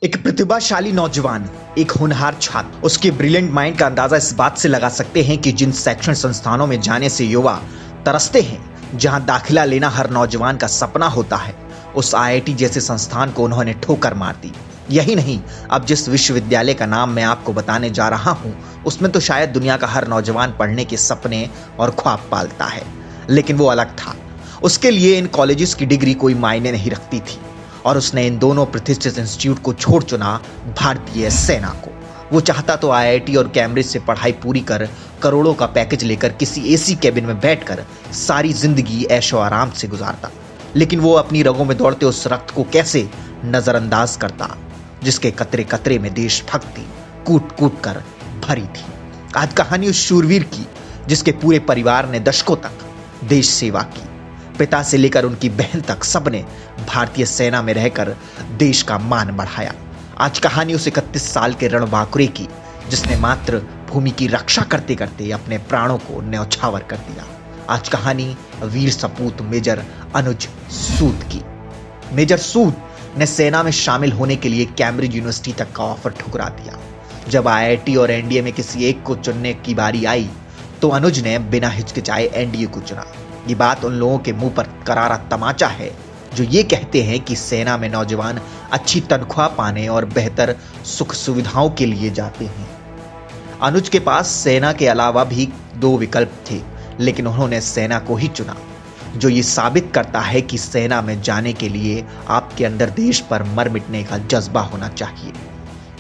एक प्रतिभाशाली नौजवान, एक होनहार छात्र, उसके ब्रिलियंट माइंड का अंदाजा इस बात से लगा सकते हैं कि जिन शैक्षणिक संस्थानों में जाने से युवा तरसते हैं, जहां दाखिला लेना हर नौजवान का सपना होता है, उस आईआईटी जैसे संस्थान को उन्होंने ठोकर मार दी। यही नहीं, अब जिस विश्वविद्यालय का नाम मैं आपको बताने जा रहा हूं, उसमें तो शायद दुनिया का हर नौजवान पढ़ने के सपने और ख्वाब पालता है, लेकिन वो अलग था। उसके लिए इन कॉलेजेस की डिग्री कोई मायने नहीं रखती थी और उसने इन दोनों प्रतिष्ठित इंस्टीट्यूट को छोड़ चुना भारतीय सेना को। वो चाहता तो आईआईटी और कैम्ब्रिज से पढ़ाई पूरी कर करोड़ों का पैकेज लेकर किसी एसी कैबिन में बैठकर सारी जिंदगी ऐशो आराम से गुजारता, लेकिन वो अपनी रगों में दौड़ते उस रक्त को कैसे नजरअंदाज करता जिसके कतरे कतरे में देशभक्ति कूट कूट कर भरी थी। आज कहानी उस शूरवीर की जिसके पूरे परिवार ने दशकों तक देश सेवा की। पिता से लेकर उनकी बहन तक सबने भारतीय सेना में रहकर देश का मान बढ़ाया। आज कहानी उस 31 साल के रणबांकुरे की जिसने मात्र भूमि की रक्षा करते करते अपने प्राणों को न्यौछावर कर दिया। आज कहानी वीर सपूत मेजर अनुज सूद की। मेजर सूद ने सेना में शामिल होने के लिए कैम्ब्रिज यूनिवर्सिटी तक का ऑफर ठुकरा दिया। जब आईआईटी और एनडीए में किसी एक को चुनने की बारी आई तो अनुज ने बिना हिचकिचाए एनडीए को चुना। ये बात उन लोगों के मुंह पर करारा तमाचा है जो ये कहते हैं कि सेना में नौजवान अच्छी तनख्वाह पाने और बेहतर सुख सुविधाओं के लिए जाते हैं। अनुज के पास सेना के अलावा भी 2 विकल्प थे, लेकिन उन्होंने सेना को ही चुना, जो ये साबित करता है कि सेना में जाने के लिए आपके अंदर देश पर मर मिटने का जज्बा होना चाहिए।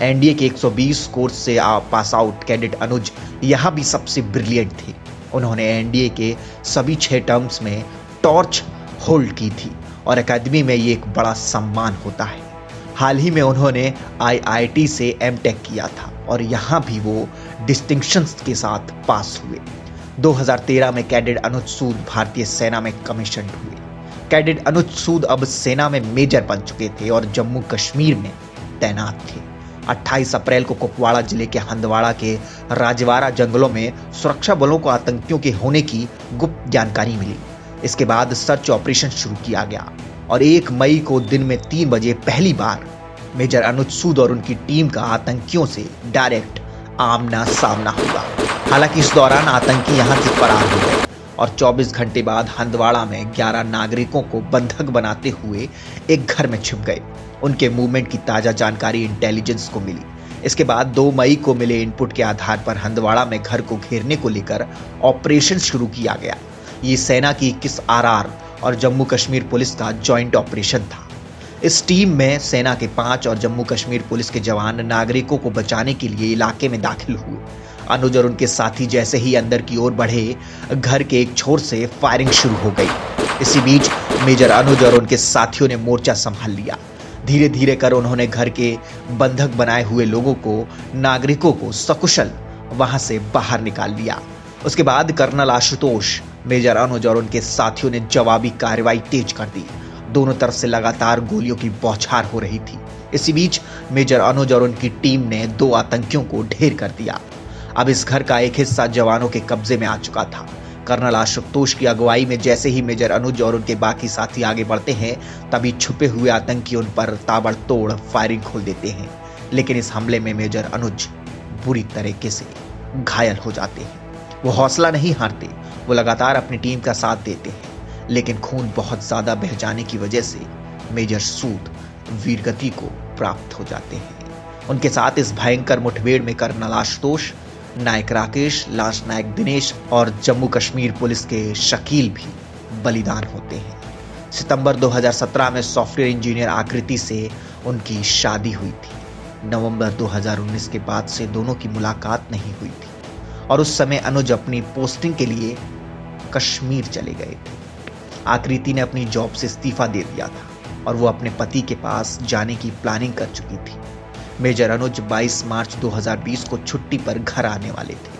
एनडीए के 120 कोर्स से पास आउट कैडेट अनुज यहाँ भी सबसे ब्रिलियंट थे। उन्होंने एनडीए के सभी 6 टर्म्स में टॉर्च होल्ड की थी और एकेडमी में ये एक बड़ा सम्मान होता है। हाल ही में उन्होंने आईआईटी से एमटेक किया था और यहाँ भी वो डिस्टिंक्शंस के साथ पास हुए। 2013 में कैडेट अनुज सूद भारतीय सेना में कमीशन हुए। कैडेट अनुज सूद अब सेना में मेजर बन चुके थे और जम्मू कश्मीर में तैनात थे। 28 अप्रैल को कुपवाड़ा जिले के हंदवाड़ा के राजवाड़ा जंगलों में सुरक्षा बलों को आतंकियों के होने की गुप्त जानकारी मिली। इसके बाद सर्च ऑपरेशन शुरू किया गया और 1 मई को दिन में 3 बजे पहली बार मेजर अनुज सूद और उनकी टीम का आतंकियों से डायरेक्ट आमना सामना हुआ। हालांकि इस दौरान आतंकी यहां से फरार हो गए और 24 घंटे बाद हंदवाड़ा में 11 नागरिकों को बंधक बनाते हुए एक घर में छिप गए। उनके मूवमेंट की ताजा जानकारी इंटेलिजेंस को मिली। इसके बाद 2 मई को मिले इनपुट के आधार पर हंदवाड़ा में घर को घेरने को लेकर ऑपरेशन शुरू किया गया। ये सेना की 21 आरआर और जम्मू कश्मीर पुलिस का जॉइंट ऑपरेशन था। इस टीम में सेना के 5 और जम्मू कश्मीर पुलिस के जवान नागरिकों को बचाने के लिए इलाके में दाखिल हुए। अनुज और उनके साथी जैसे ही अंदर की ओर बढ़े, घर के एक छोर से फायरिंग शुरू हो गई। इसी बीच मेजर अनुज और उनके साथियों ने मोर्चा संभाल लिया। धीरे धीरे कर उन्होंने घर के बंधक बनाए हुए लोगों को, नागरिकों को सकुशल वहां से बाहर निकाल लिया। उसके बाद कर्नल आशुतोष, मेजर अनुज और उनके साथियों ने जवाबी कार्रवाई तेज कर दी। दोनों तरफ से लगातार गोलियों की बौछार हो रही थी। इसी बीच मेजर अनुज और उनकी टीम ने 2 आतंकियों को ढेर कर दिया। अब इस घर का एक हिस्सा जवानों के कब्जे में आ चुका था। कर्नल आशुतोष की अगुवाई में जैसे ही मेजर अनुज और उनके बाकी साथी आगे बढ़ते हैं, तभी छुपे हुए आतंकी उन पर ताबड़तोड़ फायरिंग खोल देते हैं। लेकिन इस हमले में मेजर अनुज बुरी तरीके से घायल हो जाते हैं। वो हौसला नहीं हारते, वो लगातार अपनी टीम का साथ देते हैं, लेकिन खून बहुत ज्यादा बह जाने की वजह से मेजर सूद वीरगति को प्राप्त हो जाते हैं। उनके साथ इस भयंकर मुठभेड़ में कर्नल आशुतोष, नायक राकेश, लांस नायक दिनेश और जम्मू कश्मीर पुलिस के शकील भी बलिदान होते हैं। सितंबर 2017 में सॉफ्टवेयर इंजीनियर आकृति से उनकी शादी हुई थी। नवंबर 2019 के बाद से दोनों की मुलाकात नहीं हुई थी और उस समय अनुज अपनी पोस्टिंग के लिए कश्मीर चले गए थे। आकृति ने अपनी जॉब से इस्तीफा दे दिया था और वो अपने पति के पास जाने की प्लानिंग कर चुकी थी। मेजर अनुज 22 मार्च 2020 को छुट्टी पर घर आने वाले थे,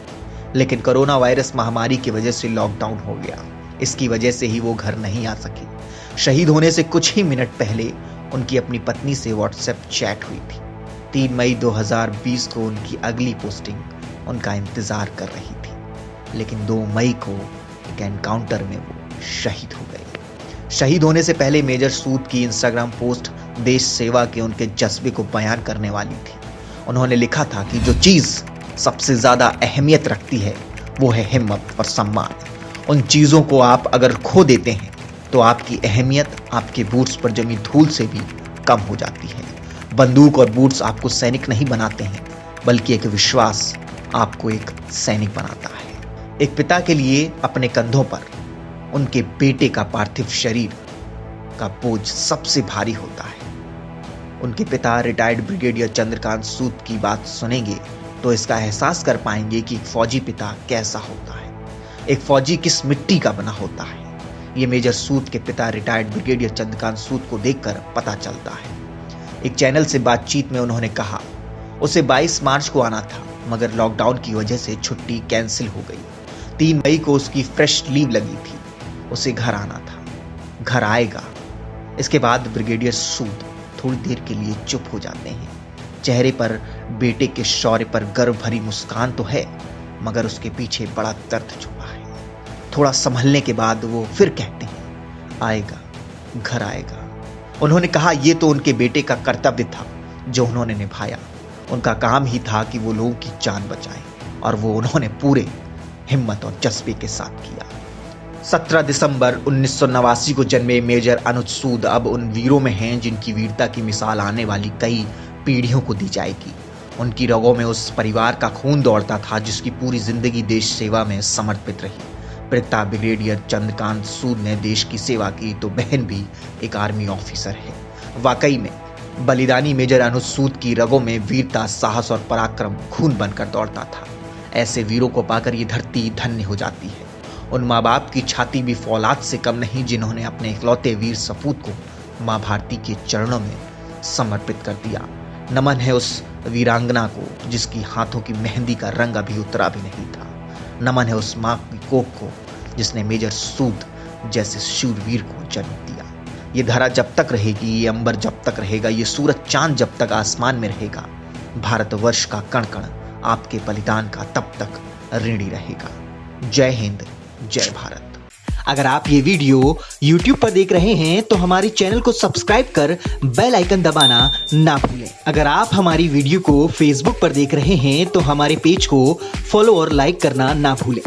लेकिन कोरोना वायरस महामारी की वजह से लॉकडाउन हो गया। इसकी वजह से ही वो घर नहीं आ सके। शहीद होने से कुछ ही मिनट पहले उनकी अपनी पत्नी से व्हाट्सएप चैट हुई थी। 3 मई 2020 को उनकी अगली पोस्टिंग उनका इंतजार कर रही थी, लेकिन 2 मई को एक एनकाउंटर में वो शहीद हो गए। शहीद होने से पहले मेजर सूद की इंस्टाग्राम पोस्ट देश सेवा के उनके जज्बे को बयान करने वाली थी। उन्होंने लिखा था कि जो चीज़ सबसे ज़्यादा अहमियत रखती है वो है हिम्मत और सम्मान। उन चीज़ों को आप अगर खो देते हैं तो आपकी अहमियत आपके बूट्स पर जमी धूल से भी कम हो जाती है। बंदूक और बूट्स आपको सैनिक नहीं बनाते हैं, बल्कि एक विश्वास आपको एक सैनिक बनाता है। एक पिता के लिए अपने कंधों पर उनके बेटे का पार्थिव शरीर का बोझ सबसे भारी होता है। उनके पिता रिटायर्ड ब्रिगेडियर चंद्रकांत सूद की बात सुनेंगे तो इसका एहसास कर पाएंगे कि एक फौजी पिता कैसा होता है, एक फौजी किस मिट्टी का बना होता है। ये मेजर सूद के पिता रिटायर्ड ब्रिगेडियर चंद्रकांत सूद को देखकर पता चलता है। एक चैनल से बातचीत में उन्होंने कहा उसे 22 मार्च को आना था, मगर लॉकडाउन की वजह से छुट्टी कैंसिल हो गई। 3 मई को उसकी फ्रेश लीव लगी थी, उसे घर आना था, घर आएगा। इसके बाद ब्रिगेडियर सूद थोड़ी देर के लिए चुप हो जाते हैं। चेहरे पर बेटे के शौर्य पर गर्व भरी मुस्कान तो है, मगर उसके पीछे बड़ा दर्द छुपा है। थोड़ा संभलने के बाद वो फिर कहते हैं आएगा, घर आएगा। उन्होंने कहा ये तो उनके बेटे का कर्तव्य था जो उन्होंने निभाया। उनका काम ही था कि वो लोगों की जान बचाएं, और वो उन्होंने पूरे हिम्मत और जज्बे के साथ किया। 17 दिसंबर 1989 को जन्मे मेजर अनुज सूद अब उन वीरों में हैं जिनकी वीरता की मिसाल आने वाली कई पीढ़ियों को दी जाएगी। उनकी रगों में उस परिवार का खून दौड़ता था जिसकी पूरी जिंदगी देश सेवा में समर्पित रही। पिता ब्रिगेडियर चंद्रकांत सूद ने देश की सेवा की तो बहन भी एक आर्मी ऑफिसर है। वाकई में बलिदानी मेजर अनुज सूद की रगों में वीरता, साहस और पराक्रम खून बनकर दौड़ता था। ऐसे वीरों को पाकर ये धरती धन्य हो जाती है। उन माँ बाप की छाती भी फौलाद से कम नहीं जिन्होंने अपने इकलौते वीर सपूत को माँ भारती के चरणों में समर्पित कर दिया। नमन है उस वीरांगना को जिसकी हाथों की मेहंदी का रंग अभी उतरा भी नहीं था। नमन है उस माँ की कोख को जिसने मेजर सूद जैसे शूरवीर को जन्म दिया। ये धरा जब तक रहेगी, ये अंबर जब तक रहेगा, ये सूरज चांद जब तक आसमान में रहेगा, भारतवर्ष का कण कण आपके बलिदान का तब तक ऋणी रहेगा। जय हिंद, जय भारत। अगर आप ये वीडियो YouTube पर देख रहे हैं तो हमारे चैनल को सब्सक्राइब कर बेल आइकन दबाना ना भूलें। अगर आप हमारी वीडियो को Facebook पर देख रहे हैं तो हमारे पेज को फॉलो और लाइक करना ना भूलें।